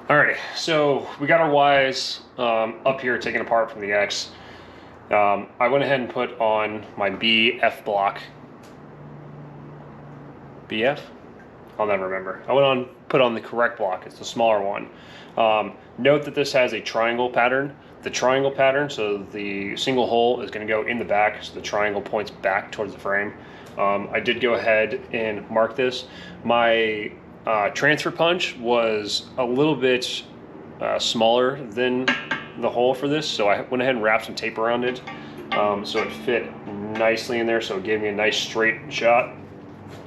Alrighty, so we got our Ys up here taken apart from the X. I went ahead and put on my BF block. BF? I'll never remember. Put on the correct block. It's the smaller one. Note that this has a triangle pattern. The triangle pattern, so the single hole is going to go in the back, so the triangle points back towards the frame. I did go ahead and mark this. My transfer punch was a little bit smaller than the hole for this, so I went ahead and wrapped some tape around it so it fit nicely in there, so it gave me a nice straight shot.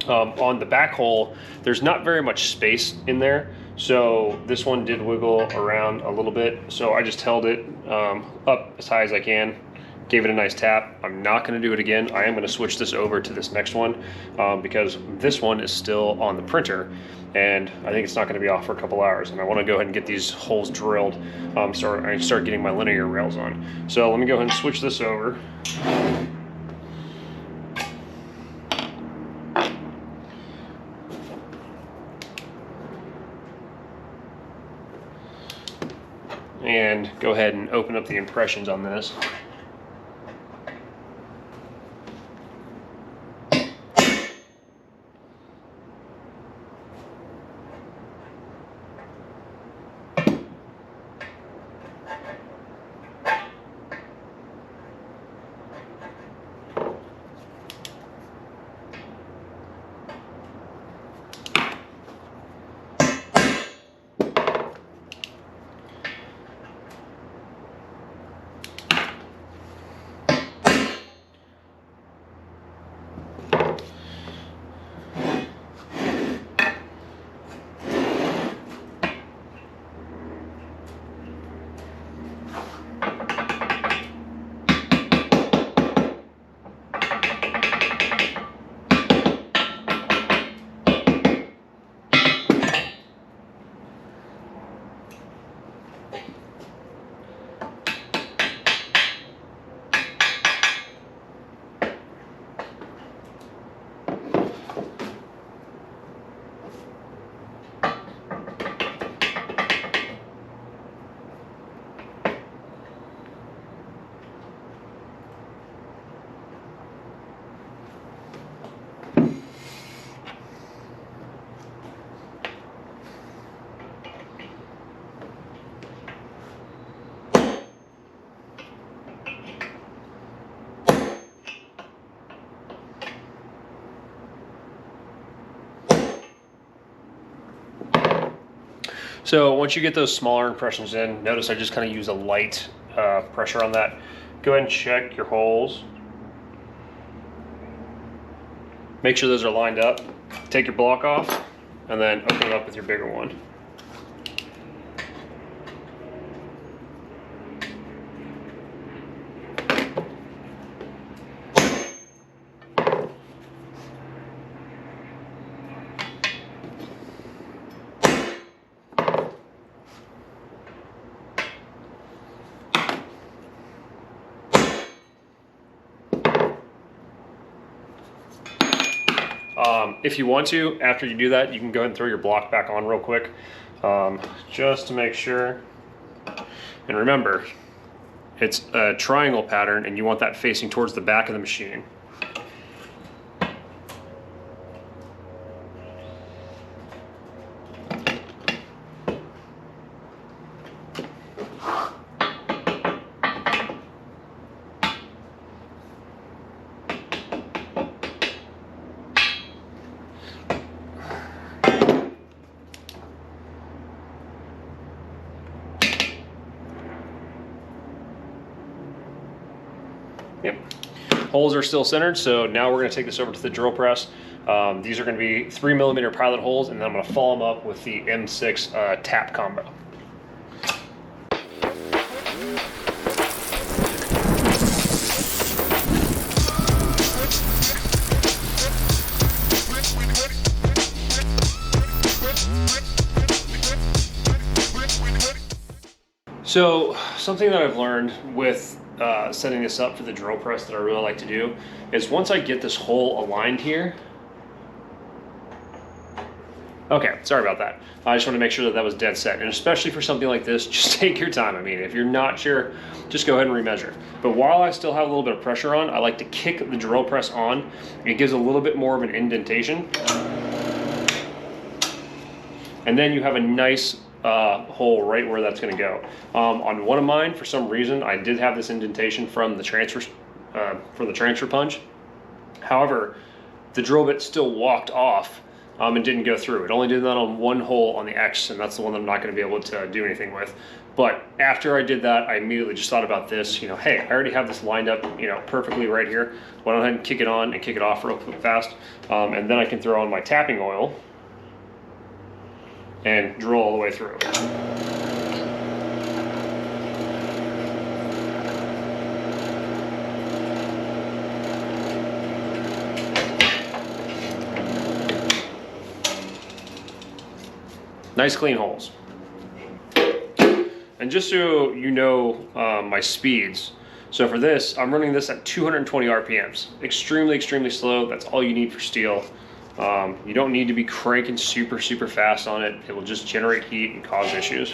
On the back hole, there's not very much space in there, so this one did wiggle around a little bit, so I just held it up as high as I can, gave it a nice tap. I'm not going to do it again. I am going to switch this over to this next one because this one is still on the printer and I think it's not going to be off for a couple hours, and I want to go ahead and get these holes drilled so I start getting my linear rails on. So let me go ahead and switch this over. And go ahead and open up the impressions on this. So once you get those smaller impressions in, notice I just kind of use a light pressure on that. Go ahead and check your holes. Make sure those are lined up. Take your block off and then open it up with your bigger one. If you want to, after you do that, you can go ahead and throw your block back on real quick, just to make sure. And remember, it's a triangle pattern and you want that facing towards the back of the machine. Yep. Holes are still centered, so now we're going to take this over to the drill press. These are going to be 3mm pilot holes, and then I'm going to follow them up with the M6 tap combo. So something that I've learned with setting this up for the drill press that I really like to do is once I get this hole aligned here, Okay, sorry about that. I just want to make sure that that was dead set. And especially for something like this, just take your time. I mean, if you're not sure, just go ahead and remeasure. But while I still have a little bit of pressure on, I like to kick the drill press on. It gives a little bit more of an indentation. And then you have a nice hole right where that's going to go. On one of mine, for some reason, I did have this indentation from the transfer punch. However, the drill bit still walked off and didn't go through. It only did that on one hole on the X, and that's the one that I'm not going to be able to do anything with. But after I did that, I immediately just thought about this. You know, hey, I already have this lined up, you know, perfectly right here. Why don't I go ahead and kick it on and kick it off real quick fast, and then I can throw on my tapping oil and drill all the way through. Nice clean holes. And just so you know my speeds, so for this, I'm running this at 220 RPMs. Extremely, extremely slow. That's all you need for steel. You don't need to be cranking super, super fast on it. It will just generate heat and cause issues.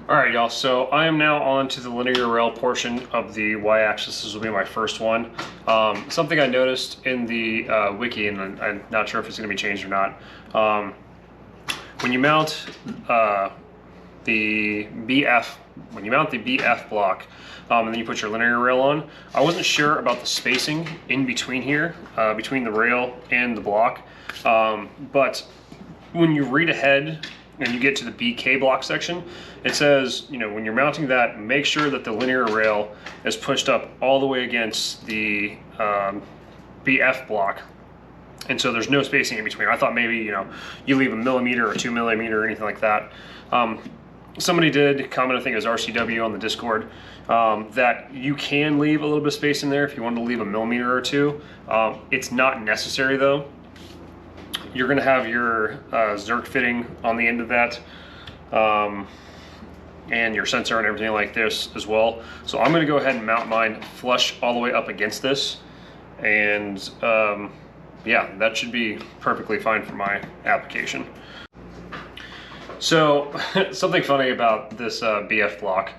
Alright y'all, so I am now on to the linear rail portion of the y-axis. This will be my first one. Something I noticed in the wiki, and I'm not sure if it's going to be changed or not. When you mount the BF block, and then you put your linear rail on, I wasn't sure about the spacing in between here, between the rail and the block. But when you read ahead and you get to the BK block section, it says, you know, when you're mounting that, make sure that the linear rail is pushed up all the way against the BF block. And so there's no spacing in between. I thought maybe, you know, you leave a millimeter or 2 millimeter or anything like that. Somebody did comment, I think it was RCW on the Discord, that you can leave a little bit of space in there if you want to leave a millimeter or two. It's not necessary though. You're going to have your Zerk fitting on the end of that, and your sensor and everything like this as well. So I'm going to go ahead and mount mine flush all the way up against this, and yeah, that should be perfectly fine for my application. So something funny about this BF block,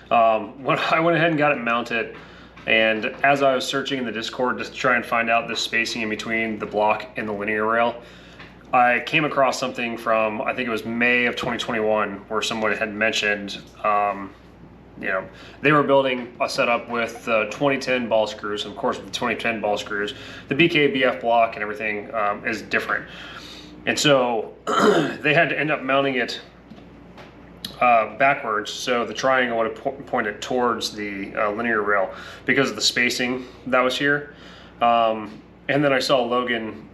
when I went ahead and got it mounted, and as I was searching in the Discord to try and find out the spacing in between the block and the linear rail, I came across something from, I think it was May of 2021, where someone had mentioned, you know, they were building a setup with 2010 ball screws. And of course, with the 2010 ball screws, the BF block and everything is different. And so they had to end up mounting it backwards, so the triangle would have pointed towards the linear rail because of the spacing that was here. And then I saw Logan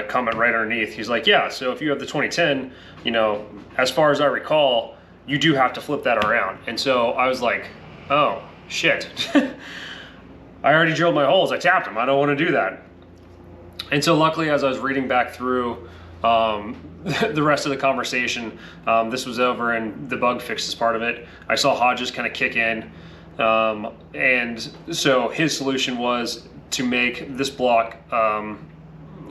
comment right underneath. He's like, yeah, so if you have the 2010, you know, as far as I recall, you do have to flip that around. And so I was like, oh shit. I already drilled my holes, I tapped them, I don't want to do that. And so luckily, as I was reading back through the rest of the conversation, this was over and the bug fix is part of it, I saw Hodges kind of kick in, and so his solution was to make this block,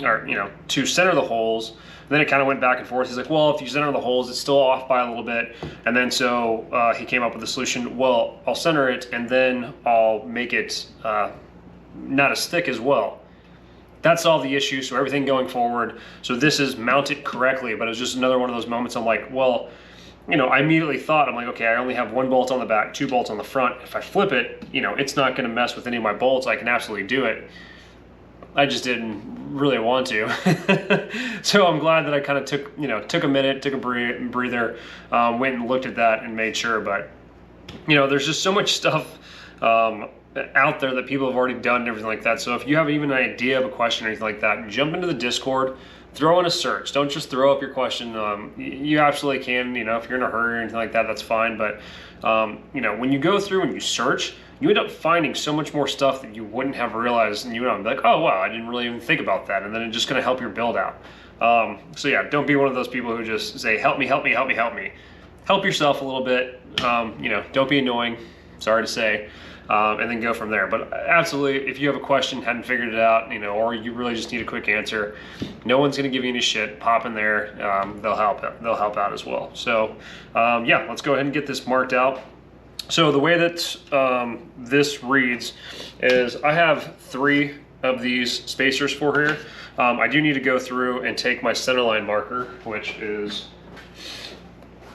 or, you know, to center the holes. And then it kind of went back and forth. He's like, well, if you center the holes, it's still off by a little bit. And then so he came up with the solution, well, I'll center it and then I'll make it not as thick as well. That solved the issue, so everything going forward. So this is mounted correctly, but it was just another one of those moments I'm like, well, you know, I immediately thought, I'm like, okay, I only have 1 bolt on the back, 2 bolts on the front. If I flip it, you know, it's not gonna mess with any of my bolts. I can absolutely do it. I just didn't really want to. So I'm glad that I kind of took a minute, took a breather, went and looked at that and made sure. But, you know, there's just so much stuff out there that people have already done and everything like that. So if you have even an idea of a question or anything like that, jump into the Discord, throw in a search. Don't just throw up your question. You absolutely can, you know, if you're in a hurry or anything like that, that's fine. But, you know, when you go through and you search, you end up finding so much more stuff that you wouldn't have realized, and you would be like, oh, wow, I didn't really even think about that. And then it's just going to help your build out. So yeah, don't be one of those people who just say, help me, help me, help me, help me. Help yourself a little bit. You know, don't be annoying, sorry to say, and then go from there. But absolutely, if you have a question, hadn't figured it out, you know, or you really just need a quick answer, no one's going to give you any shit. Pop in there. They'll help out as well. So yeah, let's go ahead and get this marked out. So the way that this reads is I have 3 of these spacers for here. I do need to go through and take my centerline marker, which is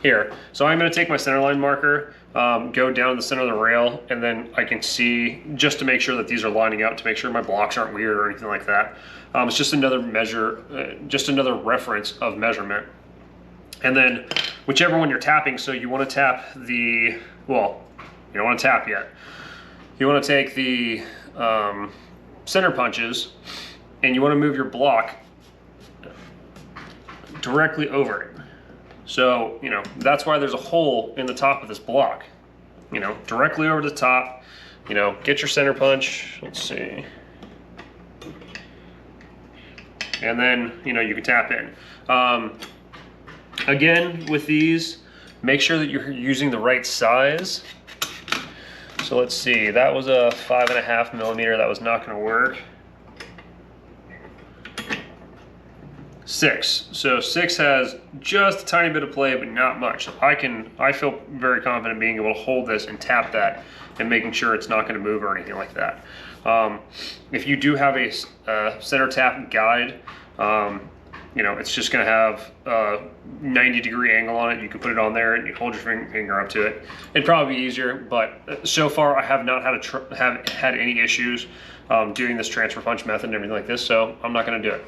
here. So I'm going to take my centerline marker, go down the center of the rail, and then I can see, just to make sure that these are lining up, to make sure my blocks aren't weird or anything like that. It's just another measure, just another reference of measurement. And then whichever one you're tapping, so you want to tap the, well, you don't want to tap yet. You want to take the center punches, and you want to move your block directly over it. So, you know, that's why there's a hole in the top of this block. You know, directly over the top, you know, get your center punch, let's see. And then, you know, you can tap in. Again, with these, make sure that you're using the right size. So let's see, that was a 5.5 millimeter, that was not gonna work. 6. So 6 has just a tiny bit of play, but not much. I feel very confident being able to hold this and tap that and making sure it's not going to move or anything like that. If you do have a center tap guide, you know, it's just going to have a 90-degree angle on it. You can put it on there and you hold your finger up to it. It'd probably be easier, but so far I have not had any issues doing this transfer punch method and everything like this, so I'm not going to do it.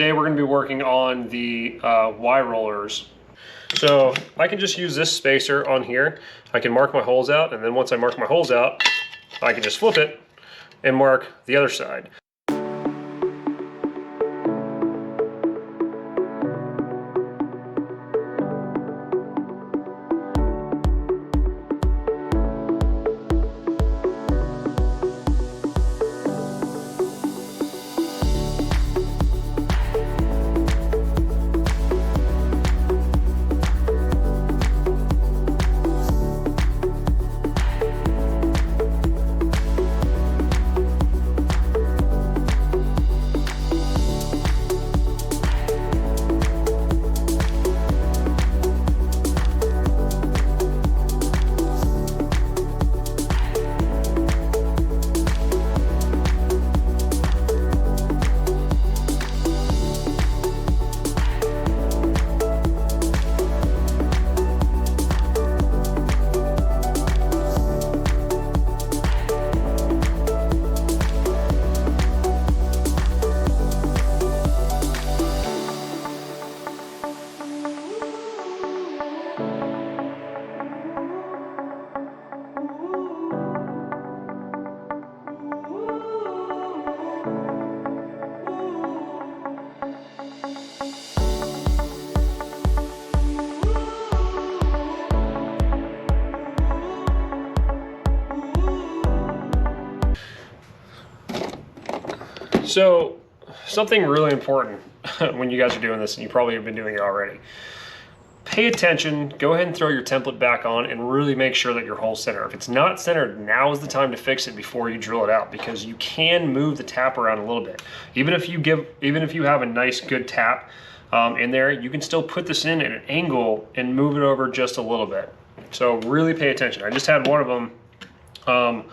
today we're going to be working on the Y rollers. So I can just use this spacer on here. I can mark my holes out, and then once I mark my holes out, I can just flip it and mark the other side. So something really important when you guys are doing this, and you probably have been doing it already, pay attention, go ahead and throw your template back on and really make sure that your hole's centered. If it's not centered, now is the time to fix it before you drill it out, because you can move the tap around a little bit. Even if you have a nice good tap in there, you can still put this in at an angle and move it over just a little bit. So really pay attention. I just had one of them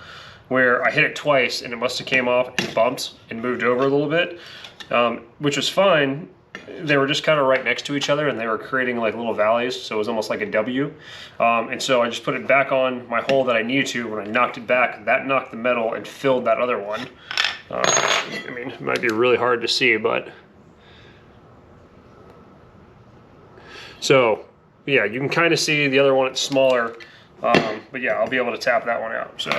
where I hit it twice and it must have came off and bumped and moved over a little bit, which was fine. They were just kind of right next to each other and they were creating like little valleys, so it was almost like a W. And so I just put it back on my hole that I needed to. When I knocked it back, that knocked the metal and filled that other one. I mean, it might be really hard to see, but... So, yeah, you can kind of see the other one, it's smaller. But yeah, I'll be able to tap that one out, so...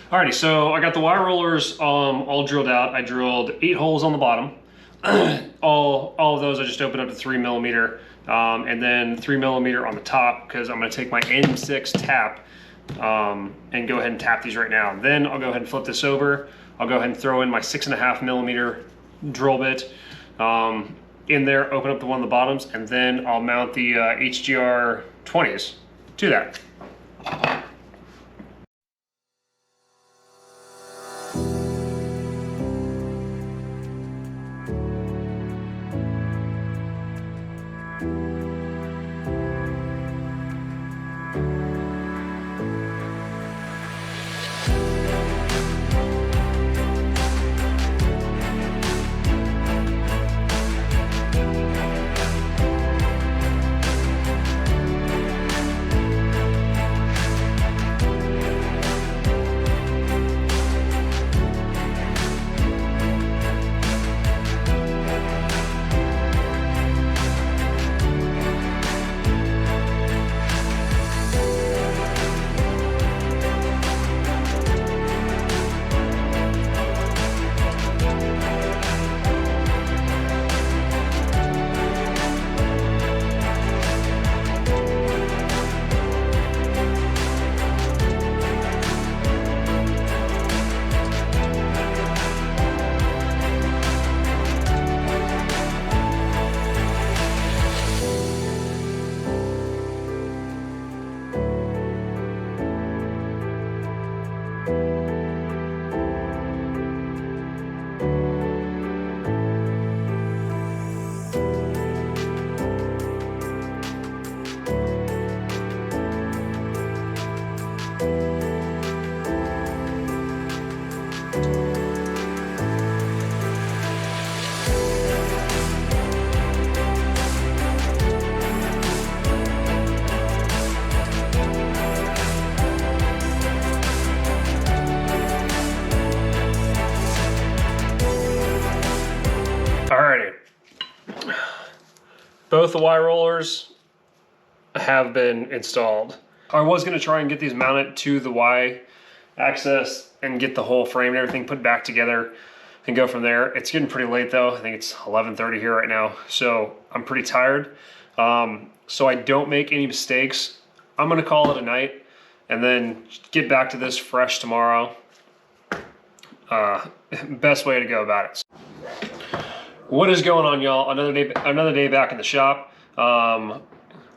Alrighty, so I got the wire rollers all drilled out. I drilled 8 holes on the bottom. all of those I just opened up to 3mm, and then 3mm on the top, because I'm going to take my N6 tap and go ahead and tap these right now. Then I'll go ahead and flip this over. I'll go ahead and throw in my 6.5mm drill bit in there, open up the one of the bottoms, and then I'll mount the HGR 20s to that. Alrighty, both the wire rollers have been installed. I was going to try and get these mounted to the Y axis and get the whole frame and everything put back together and go from there. It's getting pretty late though. I think it's 11:30 here right now, so I'm pretty tired. So I don't make any mistakes, I'm going to call it a night and then get back to this fresh tomorrow. Best way to go about it. What is going on, y'all? Another day back in the shop.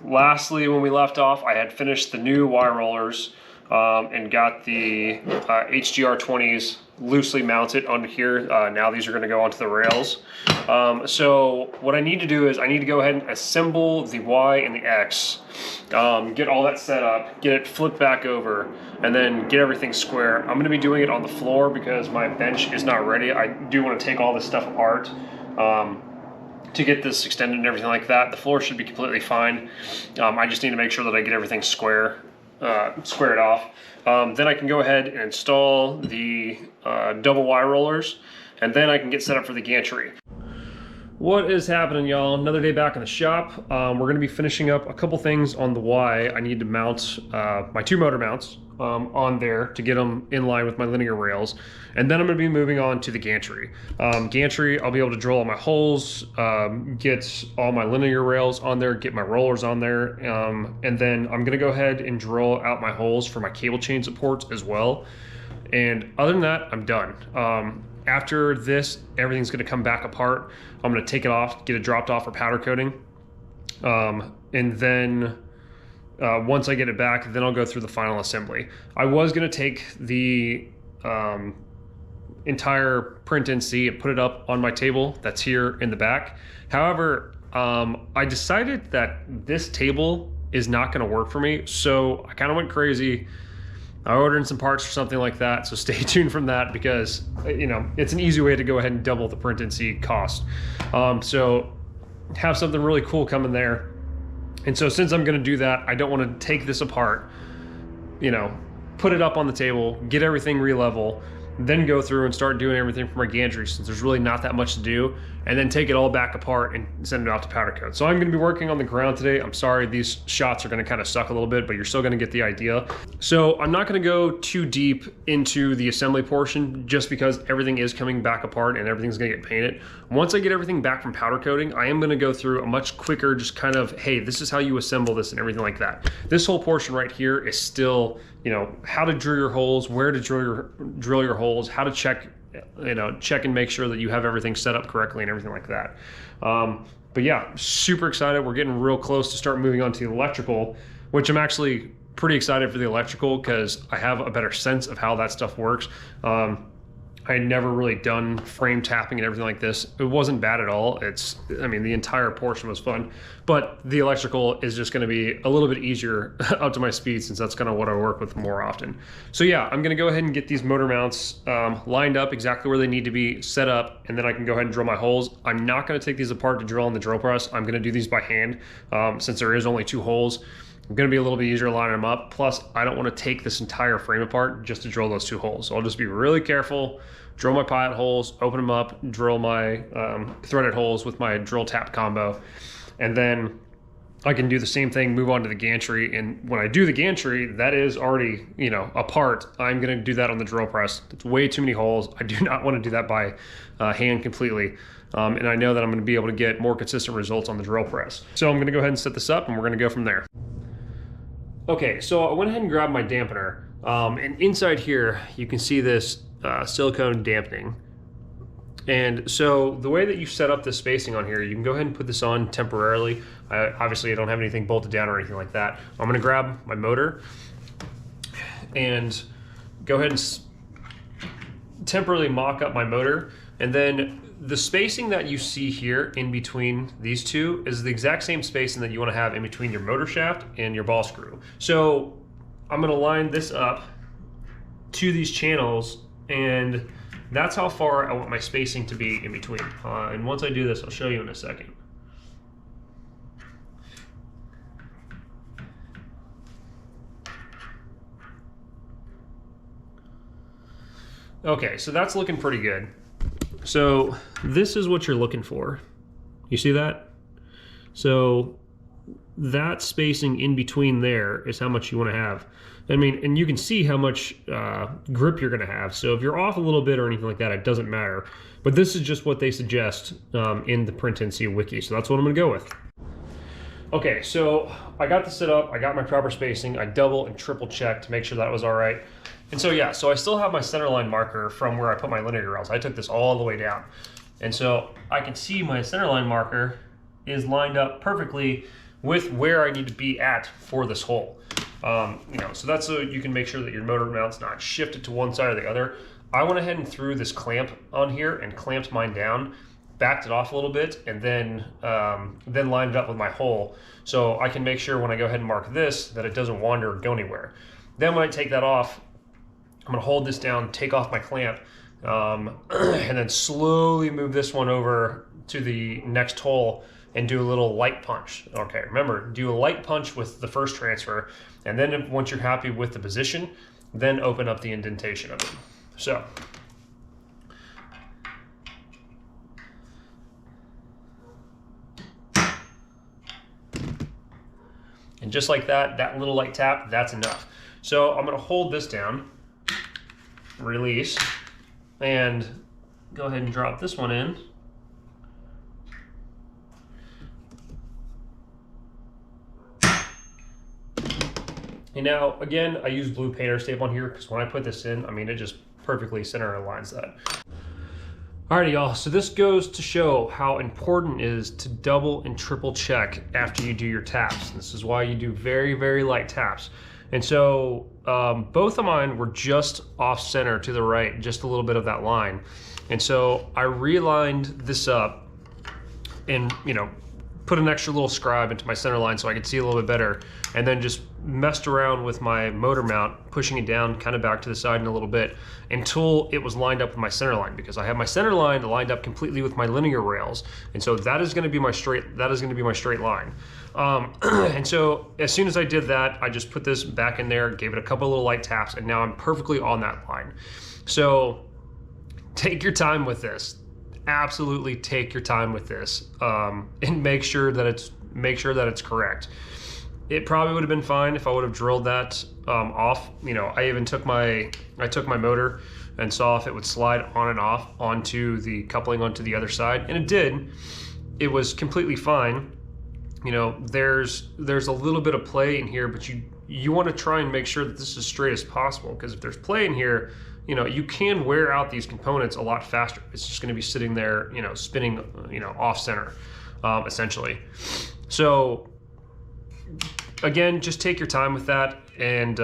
Lastly, when we left off, I had finished the new wire rollers. and got the HGR20s loosely mounted onto here. Now these are going to go onto the rails. So what I need to do is I need to go ahead and assemble the Y and the X, get all that set up, get it flipped back over, and then get everything square. I'm going to be doing it on the floor because my bench is not ready. I do want to take all this stuff apart to get this extended and everything like that. The floor should be completely fine. I just need to make sure that I get everything squared off. Then I can go ahead and install the double Y rollers, and then I can get set up for the gantry. What is happening, y'all? Another day back in the shop. We're going to be finishing up a couple things on the Y. I need to mount my 2 motor mounts on there to get them in line with my linear rails. And then I'm going to be moving on to the gantry. Gantry, I'll be able to drill all my holes, get all my linear rails on there, get my rollers on there. And then I'm going to go ahead and drill out my holes for my cable chain supports as well. And other than that, I'm done. After this, everything's going to come back apart. I'm going to take it off, get it dropped off for powder coating. And then once I get it back, then I'll go through the final assembly. I was going to take the entire PrintNC and put it up on my table that's here in the back. However, I decided that this table is not going to work for me. So I kind of went crazy. I ordered in some parts for something like that, so stay tuned from that because, you know, it's an easy way to go ahead and double the PrintNC cost. So have something really cool coming there. And so since I'm going to do that, I don't want to take this apart, you know, put it up on the table, get everything re-level, then go through and start doing everything for my gantry since there's really not that much to do, and then take it all back apart and send it out to powder coat. So I'm going to be working on the ground today. I'm sorry these shots are going to kind of suck a little bit, but you're still going to get the idea. So I'm not going to go too deep into the assembly portion just because everything is coming back apart and everything's going to get painted. Once I get everything back from powder coating, I am going to go through a much quicker just kind of, hey, this is how you assemble this and everything like that. This whole portion right here is still, you know, how to drill your holes, where to drill your holes, how to check and make sure that you have everything set up correctly and everything like that. But yeah, super excited. We're getting real close to start moving on to the electrical, which I'm actually pretty excited for the electrical because I have a better sense of how that stuff works. I had never really done frame tapping and everything like this. It wasn't bad at all. I mean, the entire portion was fun, but the electrical is just going to be a little bit easier up to my speed since that's kind of what I work with more often. So yeah, I'm going to go ahead and get these motor mounts lined up exactly where they need to be set up, and then I can go ahead and drill my holes. I'm not going to take these apart to drill on the drill press. I'm going to do these by hand since there is only 2 holes. It's going to be a little bit easier to line them up. Plus, I don't want to take this entire frame apart just to drill those 2 holes. So I'll just be really careful, drill my pilot holes, open them up, drill my threaded holes with my drill tap combo. And then I can do the same thing, move on to the gantry. And when I do the gantry, that is already, you know, apart. I'm going to do that on the drill press. It's way too many holes. I do not want to do that by hand completely. And I know that I'm going to be able to get more consistent results on the drill press. So I'm going to go ahead and set this up and we're going to go from there. Okay, so I went ahead and grabbed my dampener, and inside here you can see this silicone dampening. And so the way that you set up this spacing on here, you can go ahead and put this on temporarily. Obviously I don't have anything bolted down or anything like that. I'm going to grab my motor and go ahead and temporarily mock up my motor, and then the spacing that you see here in between these two is the exact same spacing that you want to have in between your motor shaft and your ball screw. So I'm going to line this up to these channels, and that's how far I want my spacing to be in between. And once I do this, I'll show you in a second. Okay, so that's looking pretty good. So this is what you're looking for. You see that? So that spacing in between there is how much you want to have. I mean, and you can see how much grip you're going to have. So if you're off a little bit or anything like that, it doesn't matter. But this is just what they suggest in the PrintNC wiki. So that's what I'm going to go with. Okay, so I got this set up. I got my proper spacing. I double and triple checked to make sure that was all right. And so yeah, so I still have my centerline marker from where I put my linear rails. I took this all the way down. And so I can see my centerline marker is lined up perfectly with where I need to be at for this hole. So that's so you can make sure that your motor mount's not shifted to one side or the other. I went ahead and threw this clamp on here and clamped mine down, backed it off a little bit, and then lined it up with my hole, so I can make sure when I go ahead and mark this that it doesn't wander or go anywhere. Then when I take that off, I'm gonna hold this down, take off my clamp, and then slowly move this one over to the next hole and do a little light punch. Okay, remember, do a light punch with the first transfer, and then once you're happy with the position, then open up the indentation of it. So, and just like that, that little light tap, that's enough. So I'm gonna hold this down, release, and go ahead and drop this one in. And now, again, I use blue painter's tape on here because when I put this in, I mean, it just perfectly center aligns that. Alrighty, y'all, so this goes to show how important it is to double and triple check after you do your taps. This is why you do very, very light taps. And so both of mine were just off center to the right, just a little bit of that line. And so I realigned this up and, put an extra little scribe into my center line so I could see a little bit better, and then just messed around with my motor mount, pushing it down kind of back to the side in a little bit until it was lined up with my center line, because I have my center line lined up completely with my linear rails, and so that is going to be my straight line. And so as soon as I did that, I just put this back in there, gave it a couple of little light taps, and now I'm perfectly on that line. So take your time with this. Absolutely take your time with this, and make sure that it's correct. It probably would have been fine if I would have drilled that off. I even took my motor and saw if it would slide on and off onto the coupling onto the other side, and it did. It was completely fine. There's a little bit of play in here, but you want to try and make sure that this is as straight as possible, because if there's play in here, you can wear out these components a lot faster. It's just going to be sitting there, spinning, off center, essentially. So again, just take your time with that. And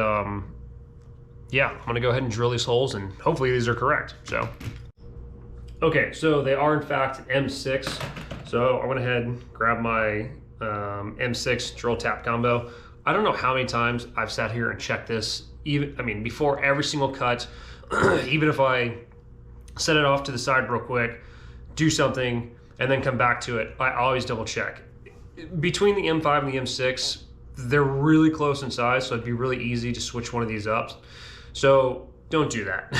yeah, I'm going to go ahead and drill these holes, and hopefully these are correct. So, okay, so they are in fact M6. So I went ahead and grabbed my M6 drill tap combo. I don't know how many times I've sat here and checked this, before every single cut. Even if I set it off to the side real quick, do something, and then come back to it, I always double check. Between the M5 and the M6, they're really close in size, so it'd be really easy to switch one of these up. So don't do that.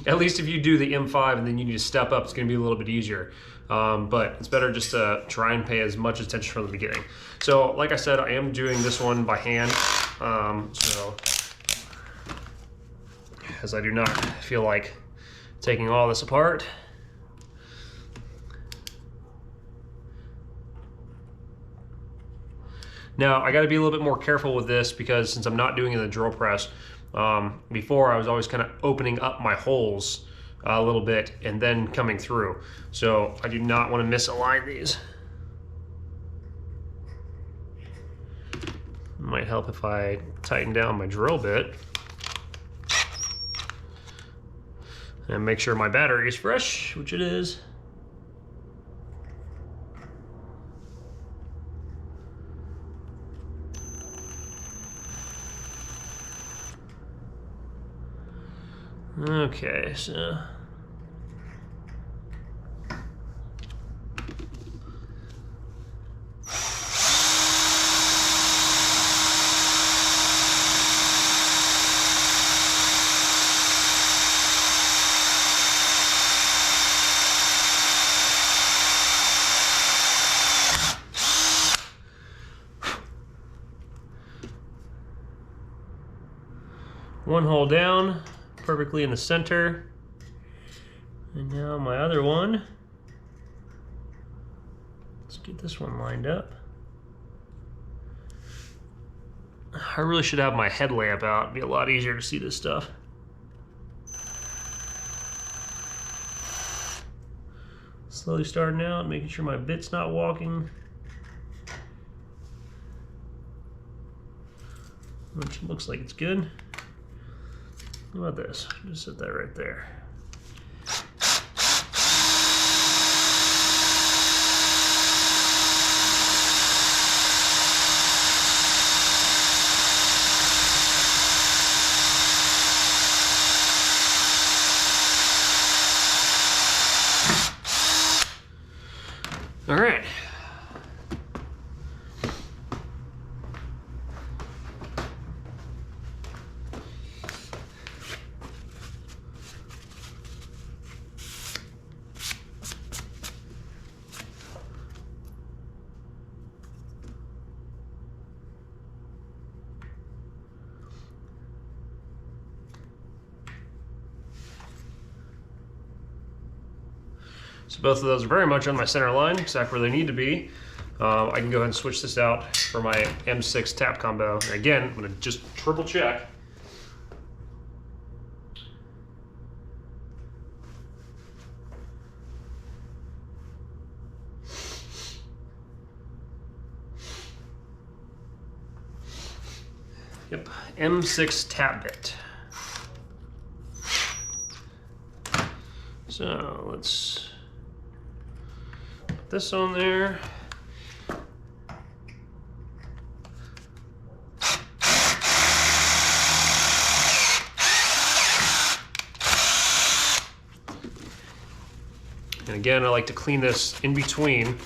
At least if you do the M5 and then you need to step up, it's gonna be a little bit easier. But it's better just to try and pay as much attention from the beginning. So like I said, I am doing this one by hand. As I do not feel like taking all this apart. Now, I gotta be a little bit more careful with this, because since I'm not doing it in the drill press, before I was always kind of opening up my holes a little bit and then coming through. So I do not want to misalign these. Might help if I tighten down my drill bit. And make sure my battery is fresh, which it is. Okay, so one hole down, perfectly in the center. And now my other one. Let's get this one lined up. I really should have my headlamp out. It'd be a lot easier to see this stuff. Slowly starting out, making sure my bit's not walking. which looks like it's good. How about this? Just set that right there. All right. So both of those are very much on my center line, exactly where they need to be. I can go ahead and switch this out for my M6 tap combo. And again, I'm gonna just triple check. Yep, M6 tap bit. So let's put this on there. And again, I like to clean this in between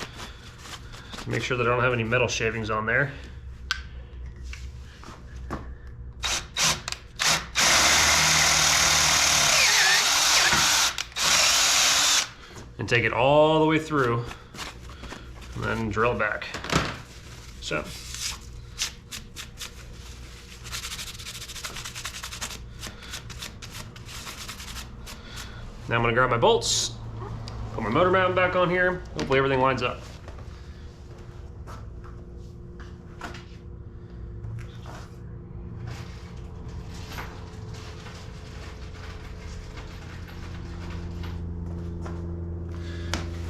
to make sure that I don't have any metal shavings on there. And take it all the way through and then drill it back. So. Now I'm gonna grab my bolts, put my motor mount back on here, hopefully everything lines up.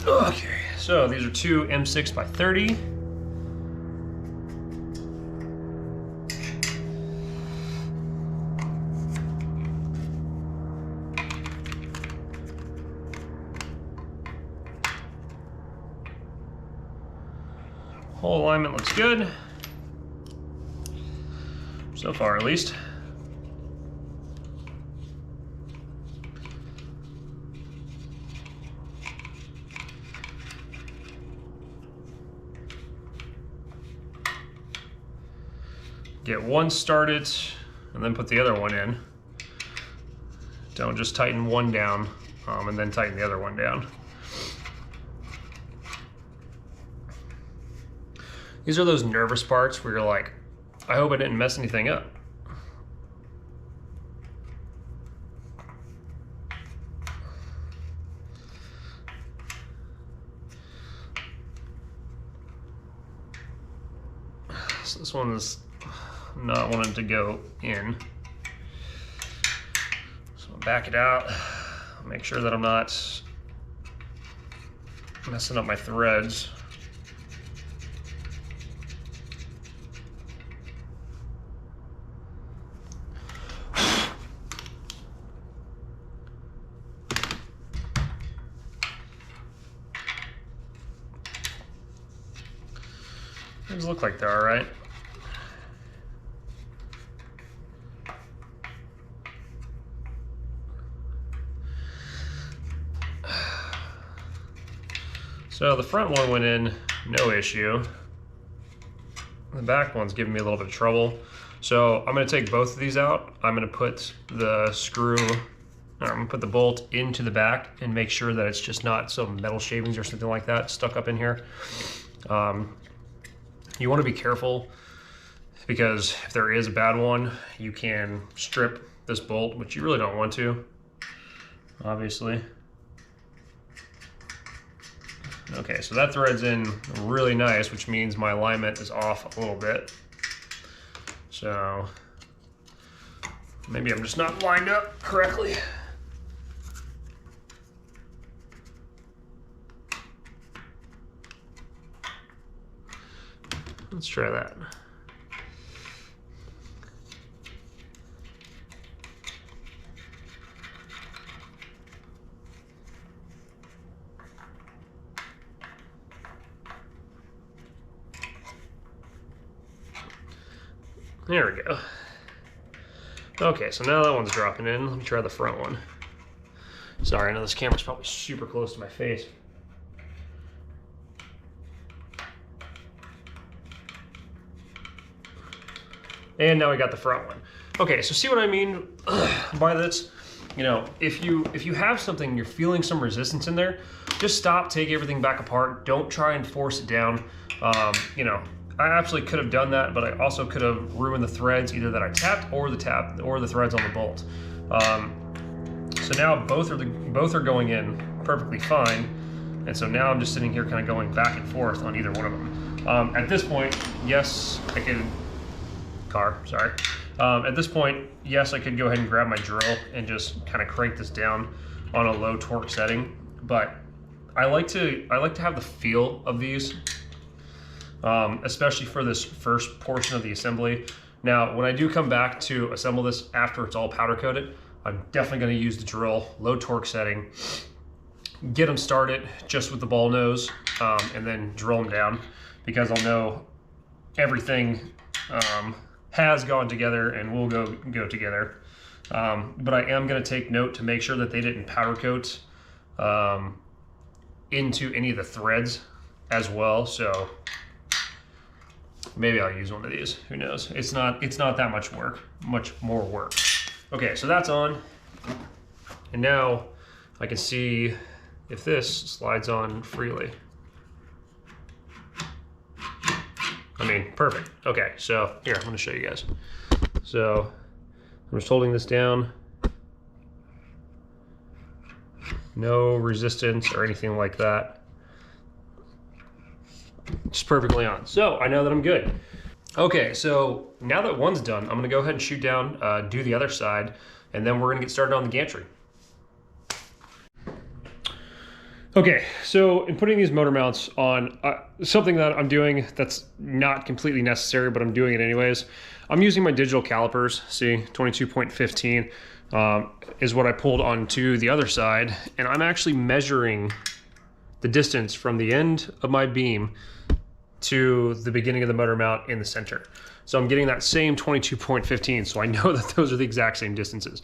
Okay, so these are two M6 by 30. Whole alignment looks good. So far, at least. Get one started and then put the other one in. Don't just tighten one down and then tighten the other one down. These are those nervous parts where you're like, I hope I didn't mess anything up. So this one is not wanting to go in. So I'll back it out, make sure that I'm not messing up my threads. These look like they're all right. So the front one went in, no issue. The back one's giving me a little bit of trouble. So I'm gonna take both of these out. I'm gonna put the screw, or I'm gonna put the bolt into the back and make sure that it's just not some metal shavings or something like that stuck up in here. You wanna be careful because if there is a bad one, you can strip this bolt, which you really don't want to, obviously. Okay, so that threads in really nice, which means my alignment is off a little bit. So maybe I'm just not lined up correctly. Let's try that. There we go. Okay, so now that one's dropping in. Let me try the front one. Sorry, I know this camera's probably super close to my face. And now we got the front one. Okay, so see what I mean by this? You know, if you have something, you're feeling some resistance in there, just stop, take everything back apart. Don't try and force it down. You know, I absolutely could have done that, but I also could have ruined the threads, either that I tapped or the threads on the bolt. So now both are going in perfectly fine, and so now I'm just sitting here kind of going back and forth on either one of them. At this point, yes, I could. Sorry. At this point, yes, I could go ahead and grab my drill and just kind of crank this down on a low torque setting, but I like to have the feel of these, especially for this first portion of the assembly. Now, when I do come back to assemble this after it's all powder coated, I'm definitely going to use the drill, low torque setting, get them started just with the ball nose, and then drill them down, because I'll know everything has gone together and will go together. But I am going to take note to make sure that they didn't powder coat into any of the threads as well. So maybe I'll use one of these. Who knows? It's not that much more work. Okay, so that's on, and now I can see if this slides on freely. I mean, perfect. Okay, so here, I'm gonna show you guys. So I'm just holding this down. No resistance or anything like that. Just perfectly on. So I know that I'm good. Okay, so now that one's done, I'm gonna go ahead and shoot down, do the other side, and then we're gonna get started on the gantry. Okay, so in putting these motor mounts on, something that I'm doing that's not completely necessary, but I'm doing it anyways. I'm using my digital calipers. See, 22.15 is what I pulled onto the other side, and I'm actually measuring the distance from the end of my beam to the beginning of the motor mount in the center. So I'm getting that same 22.15, so I know that those are the exact same distances.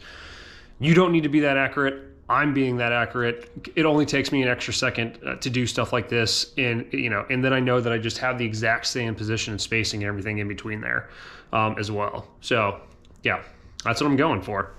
You don't need to be that accurate. I'm being that accurate. It only takes me an extra second to do stuff like this, and and then I know that I just have the exact same position and spacing and everything in between there as well. So yeah, that's what I'm going for.